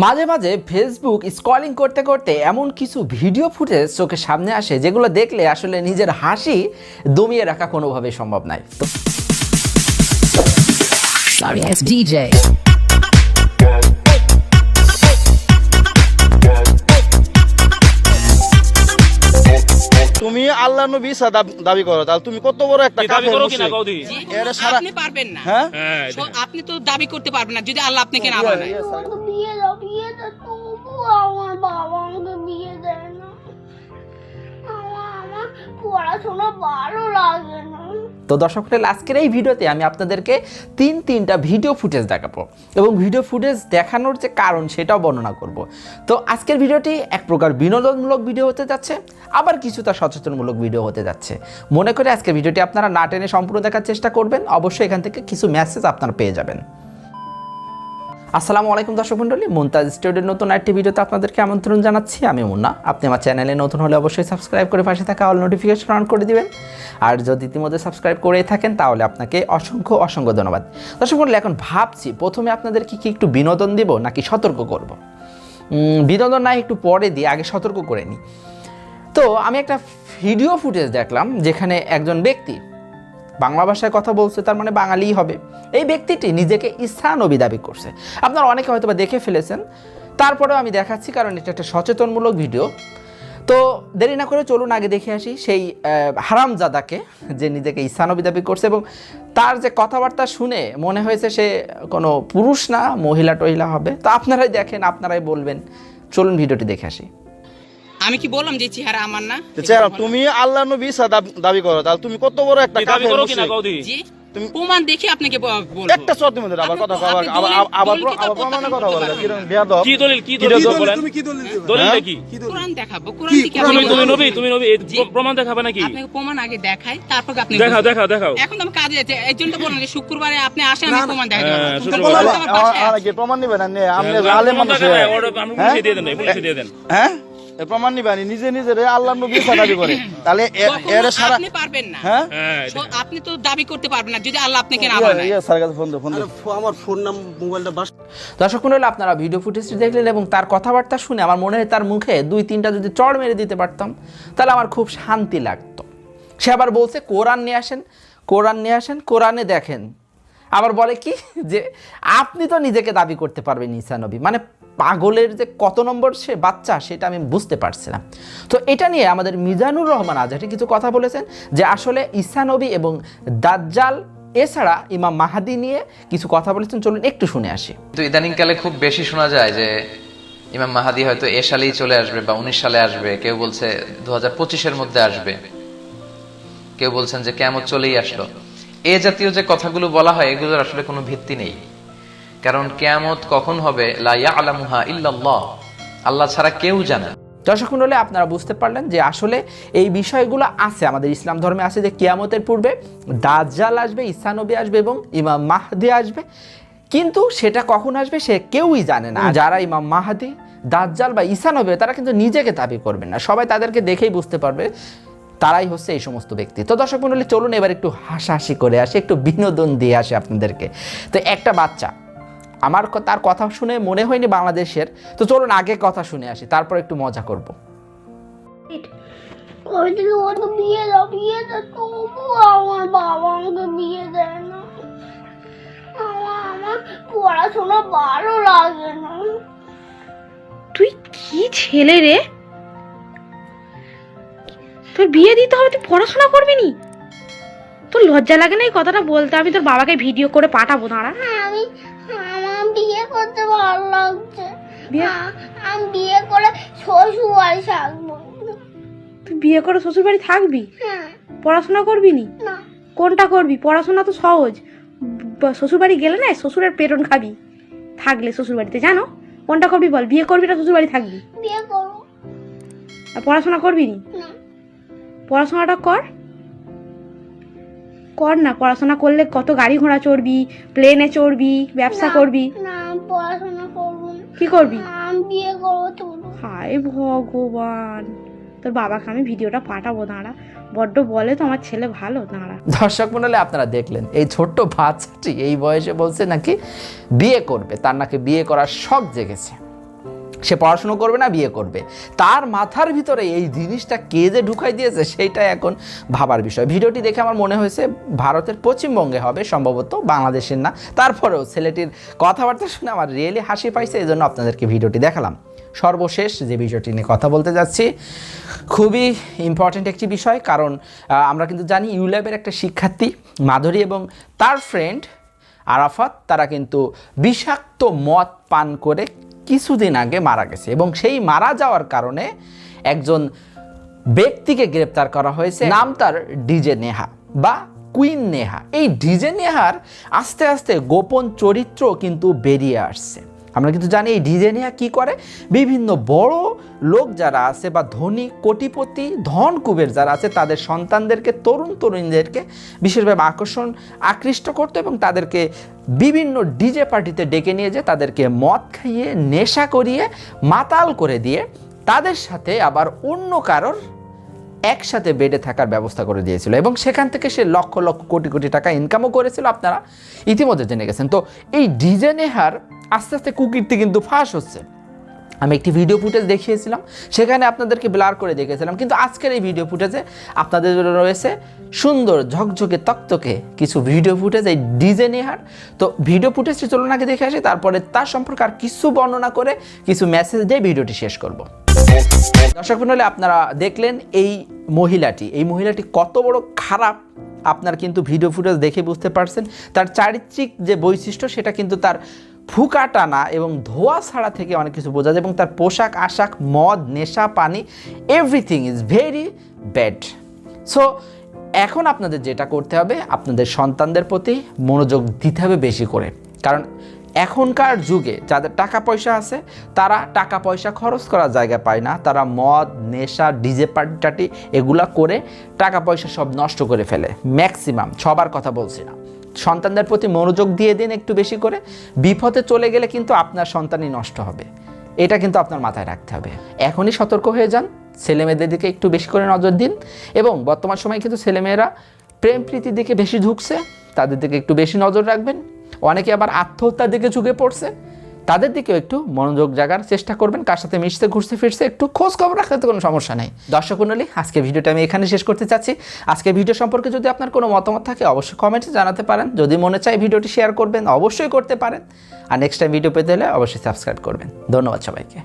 মাঝে মাঝে Facebook scrolling করতে করতে এমন কিছু ভিডিও ফুটেজ চোখের সামনে আসে যেগুলো দেখলে আসলে নিজের হাসি দমিয়ে রাখা কোনোভাবেই সম্ভব নয়। Sorry, it's DJ. তুমি আল্লাহ নবী ঈসা দাবি করো, তাহলে তুমি কত বড় একটা কাফের মুশরিক। এরা সারা আপনি পারবেন না। হ্যাঁ আপনি তো দাবি করতে পারবেন না যদি আল্লাহ আপনাকে না বানায়। বিয়ে দাও তবু আমার বাবা আমাকে বিয়ে দেয় না। আমার পড়াশোনা ভালো লাগে না। তো দর্শক আজকের এই ভিডিওতে আমি আপনাদেরকে তিনটা ভিডিও ফুটেজ দেখাবো এবং ভিডিও ফুটেজ দেখানোর যে কারণ সেটাও বর্ণনা করব। তো আজকের ভিডিওটি এক প্রকার বিনোদনমূলক ভিডিও হতে যাচ্ছে, আবার কিছুটা সচেতনমূলক ভিডিও হতে যাচ্ছে। মনে করে আজকের ভিডিওটি আপনারা না টেনে সম্পূর্ণ দেখার চেষ্টা করবেন, অবশ্যই এখান থেকে কিছু মেসেজ আপনারা পেয়ে যাবেন। আসসালামু আলাইকুম দর্শক মণ্ডলী, মুনতাজ স্টুডিওর নতুন একটি ভিডিওতে আপনাদেরকে আমন্ত্রণ জানাচ্ছি। আমি মুন্না। আপনি আমার চ্যানেলে নতুন হলে অবশ্যই সাবস্ক্রাইব করে পাশে থাকা অল নোটিফিকেশন অন করে দিবেন, আর যদি ইতিমধ্যে সাবস্ক্রাইব করে থাকেন তাহলে আপনাকে অসংখ্য ধন্যবাদ। দর্শক মণ্ডলী, এখন ভাবছি প্রথমে আপনাদেরকে কি একটু বিনোদন দিব নাকি সতর্ক করব। বিনোদন না একটু পরে দিয়ে আগে সতর্ক করে নিই। তো আমি একটা ভিডিও ফুটেজ দেখলাম যেখানে একজন ব্যক্তি বাংলা ভাষায় কথা বলছে, তার মানে বাঙালিই হবে। এই ব্যক্তিটি নিজেকে ঈসা নবী দাবি করছে। আপনারা অনেকে হয়তো বা দেখে ফেলেছেন, তারপরেও আমি দেখাচ্ছি কারণ এটা একটা সচেতনমূলক ভিডিও। তো দেরি না করে চলুন আগে দেখে আসি সেই হারামজাদাকে যে নিজেকে ঈসা নবী দাবি করছে, এবং তার যে কথাবার্তা শুনে মনে হয়েছে সে কোনো পুরুষ না মহিলা টহিলা হবে। তো আপনারাই দেখেন, আপনারাই বলবেন। চলুন ভিডিওটি দেখে আসি। আমি কি বললাম যে চেহারা আমার না? চেহারা তুমি আল্লাহ নবী ঈসা দাবি করো, তাহলে তুমি কত বড় একটা কাফের মুশরিক। জি, তুমি প্রমাণ দেখি আপনাকে বলবো। একটা সত্যি মধ্যে আবার কথা আবার প্রমাণের কথা বলে কিরকম বেয়াদব। কি দলিল বলেন? তুমি কি দলিল দিবেন? দলিলটা কি? কোরআন দেখাবো। কোরআন থেকে তুমি নবী প্রমাণ দেখাবে নাকি? আপনাকে প্রমাণ আগে দেখাই, তারপর আপনি দেখাও। এখন আমি কাজে আছে, এই জন্য তো বললাম যে শুক্রবারে আপনি আসেন, আমি প্রমাণ দেখাই কি প্রমাণ নিবেন? আপনি আলেম মানুষ, পুলিশে দিয়ে দেন, পুলিশে দিয়ে দেন। হ্যাঁ প্রমাণ নিবেন? নিজে আল্লাহ নবী ঈসা দাবি করে, তাহলে এরা সারা আপনি পারবেন না। হ্যাঁ আপনি তো দাবি করতে পারবেন না যদি আল্লাহ আপনাকে না বানায়। স্যার কাছে ফোন দাও। আমার ফোন নাম মোবাইলটা বাস। দর্শক মণ্ডলী, আপনারা ভিডিও ফুটেজটি দেখলেন এবং তার কথাবার্তা শুনে আমার মনে হয় তার মুখে 2-3টা যদি চড় মেরে দিতে পারতাম তাহলে আমার খুব শান্তি লাগতো। সে আবার বলছে কোরআন নিয়ে আসেন, কোরআনে দেখেন। আবার বলে কি যে আপনি তো নিজেকে দাবি করতে পারবেন ঈসা নবী। মানে পাগলের যে কত নম্বর সে বাচ্চা সেটা আমি বুঝতে পারছি না। তো এটা নিয়ে আমাদের মিজানুর রহমান আজহারি কিছু কথা বলেছেন যে আসলে ঈসা নবী এবং দাজ্জাল এছাড়া ইমাম মাহাদি নিয়ে কিছু কথা বলেছেন। চলুন একটু শুনে আসি। তো ইদানিংকালে খুব বেশি শোনা যায় যে ইমাম মাহাদি হয়তো এ সালেই চলে আসবে বা 19 সালে আসবে, কেউ বলছে 2025-এর মধ্যে আসবে, কেউ বলছেন যে কিয়ামত চলেই আসলো। এ জাতীয় যে কথাগুলো বলা হয় এগুলোর আসলে কোনো ভিত্তি নেই, কারণ কিয়ামত কখন হবে লা ইয়ালামুহা ইল্লাল্লাহ, আল্লাহ ছাড়া কেউ জানে না। দর্শক মণ্ডলী, আপনারা বুঝতে পারলেন যে আসলে এই বিষয়গুলো আছে আমাদের ইসলাম ধর্মে আছে যে কিয়ামতের পূর্বে দাজ্জাল আসবে, ঈসা নবী আসবে এবং ইমাম মাহদি আসবে, কিন্তু সেটা কখন আসবে সে কেউই জানে না। যারা ইমাম মাহদি, দাজ্জাল বা ঈসা নবী তারা কিন্তু নিজেকে দাবি করবেন না, সবাই তাদেরকে দেখেই বুঝতে পারবে তারাই হচ্ছে এই সমস্ত ব্যক্তি। তো দর্শক মণ্ডলী, চলুন এবার একটু হাসাহাসি করে আসি, একটু বিনোদন দিয়ে আসি আপনাদেরকে। তো একটা বাচ্চা, আমার তার কথা শুনে মনে হয়নি বাংলাদেশের। তো চলুন আগে কথা শুনে আসি, তারপর একটু মজা করব। বিয়ে দাও তবু আমার বাবা আমাকে বিয়ে দেয় না। আমার পড়াশোনা ভালো লাগে না। তুই কি ছেলে রে? তোর বিয়ে দিতে হবে, তুই পড়াশোনা করবি নি? তোর লজ্জা লাগে না এই কথাটা বলতে? আমি তোর বাবাকে ভিডিও করে পাঠাবো, দাঁড়া। আমার বিয়ে করতে ভালো লাগছে। আমি বিয়ে করে শ্বশুর বাড়ি থাকবো। তুই বিয়ে করে শ্বশুর বাড়ি থাকবি? পড়াশোনা করবি নি? না। কোনটা করবি? পড়াশোনা তো সহজ, শ্বশুর বাড়ি গেলে না শ্বশুরের পেটন খাবি থাকলে শ্বশুর বাড়িতে। জানো কোনটা করবি বল? বিয়ে করবি না শ্বশুর বাড়ি থাকবি? বিয়ে করবো। আর পড়াশোনা করবি নি? পড়াশোনাটা কর না। পড়াশোনা করলে কত গাড়ি ঘোড়া চড়বি, প্লেনে চড়বি, ব্যবসা করবি। না, পড়াশোনা করবো না। কি করবি? আমি বিয়ে করবো। হায় ভগবান, তোর বাবাকে আমি ভিডিওটা পাঠাবো, দাঁড়া। বড্ড বলে তো আমার ছেলে ভালো, দাঁড়া। দর্শক মণ্ডলী, আপনারা দেখলেন এই ছোট্ট বাচ্চাটি এই বয়সে বলছে নাকি বিয়ে করবে, তার নাকি বিয়ে করার শখ জেগেছে। সে পড়াশুনো করবে না, বিয়ে করবে। তার মাথার ভিতরে এই জিনিসটা কে যে ঢুকাই দিয়েছে সেইটাই এখন ভাবার বিষয়। ভিডিওটি দেখে আমার মনে হয়েছে ভারতের পশ্চিমবঙ্গে হবে, সম্ভবত বাংলাদেশের না। তারপরেও ছেলেটির কথাবার্তা শুনে আমার রিয়েলি হাসি পাইছে, এই জন্য আপনাদেরকে ভিডিওটি দেখালাম। সর্বশেষ যে বিষয়টি নিয়ে কথা বলতে যাচ্ছি খুবই ইম্পর্ট্যান্ট একটি বিষয়, কারণ আমরা কিন্তু জানি ইউল্যাবের একটা শিক্ষার্থী মাধুরী এবং তার ফ্রেন্ড আরাফাত, তারা কিন্তু বিষাক্ত মদ পান করে কিছুদিন আগে মারা গেছে এবং সেই মারা যাওয়ার কারণে একজন ব্যক্তিকে গ্রেপ্তার করা হয়েছে, নাম তার ডিজে নেহা বা কুইন নেহা। এই ডিজে নেহার আস্তে আস্তে গোপন চরিত্র কিন্তু বেরিয়ে আসছে। আমরা কিন্তু জানি এই ডিজে নেহা কী করে, বিভিন্ন বড় লোক যারা আছে বা ধনী কোটিপতি ধন কুবের যারা আছে তাদের সন্তানদেরকে, তরুণীদেরকে বিশেষভাবে আকৃষ্ট করতো এবং তাদেরকে বিভিন্ন ডিজে পার্টিতে ডেকে নিয়ে যেয়ে তাদেরকে মদ খাইয়ে নেশা করিয়ে মাতাল করে দিয়ে তাদের সাথে আবার অন্য কারোর একসাথে বেডে থাকার ব্যবস্থা করে দিয়েছিল এবং সেখান থেকে সে লক্ষ লক্ষ কোটি কোটি টাকা ইনকামও করেছিল, আপনারা ইতিমধ্যে জেনে গেছেন। তো এই ডিজে নেহার আস্তে আস্তে কুকীর্তি কিন্তু ফাঁস হচ্ছে। আমি একটি ভিডিও ফুটেজ দেখিয়েছিলাম, সেখানে আপনাদেরকে ব্লার করে দেখিয়েছিলাম, কিন্তু আজকের এই ভিডিও ফুটেজে আপনাদের জন্য রয়েছে সুন্দর ঝকঝকে তকতকে কিছু ভিডিও ফুটেজ এই ডিজে নেহার। তো ভিডিও ফুটেজটি চলুন আগে দেখে আসি, তারপরে তার সম্পর্কে আর কিছু বর্ণনা করে কিছু মেসেজ দিয়ে ভিডিওটি শেষ করব। দর্শক মণ্ডলী, আপনারা দেখলেন এই মহিলাটি কত বড় খারাপ, আপনার কিন্তু ভিডিও ফুটেজ দেখে বুঝতে পারছেন। তার চারিত্রিক যে বৈশিষ্ট্য সেটা কিন্তু তার ফুকা টানা এবং ধোয়া ছাড়া থেকে অনেক কিছু বোঝা যায় এবং তার পোশাক আশাক, মদ, নেশা, পানি, everything is very bad. So এখন আপনাদের যেটা করতে হবে, আপনাদের সন্তানদের প্রতি মনোযোগ দিতে হবে বেশি করে, কারণ এখনকার যুগে যাদের টাকা পয়সা আছে তারা টাকা পয়সা খরচ করার জায়গা পায় না, তারা মদ, নেশা, ডিজে পার্টি এগুলা করে টাকা পয়সা সব নষ্ট করে ফেলে। ম্যাক্সিমাম, সবার কথা বলছি না। সন্তানদের প্রতি মনোযোগ দিয়ে দিন একটু বেশি করে, বিপথে চলে গেলে কিন্তু আপনার সন্তানই নষ্ট হবে, এটা কিন্তু আপনার মাথায় রাখতে হবে। এখনই সতর্ক হয়ে যান, ছেলেমেয়েদের দিকে একটু বেশি করে নজর দিন এবং বর্তমান সময়ে কিন্তু ছেলেমেয়েরা প্রেম প্রীতির দিকে বেশি ঝুঁকছে, তাদের দিকে একটু বেশি নজর রাখবেন। অনেকে আবার আত্মহত্যার দিকে ঝুঁকে পড়ছে, তাদের দিকেও একটু মনোযোগ জাগার চেষ্টা করবেন। কার সাথে মিশতে, ঘুরতে ফিরছে একটু খোঁজ খবর রাখতে কোনো সমস্যা নেই। দর্শক মণ্ডলী, আজকে ভিডিওটা আমি এখানে শেষ করতে চাচ্ছি। আজকে ভিডিও সম্পর্কে যদি আপনার কোনো মতামত থাকে অবশ্যই কমেন্টে জানাতে পারেন। যদি মনে চায় ভিডিওটি শেয়ার করবেন, অবশ্যই করতে পারেন। আর নেক্সট টাইম ভিডিও পেতে হলে অবশ্যই সাবস্ক্রাইব করবেন। ধন্যবাদ সবাইকে।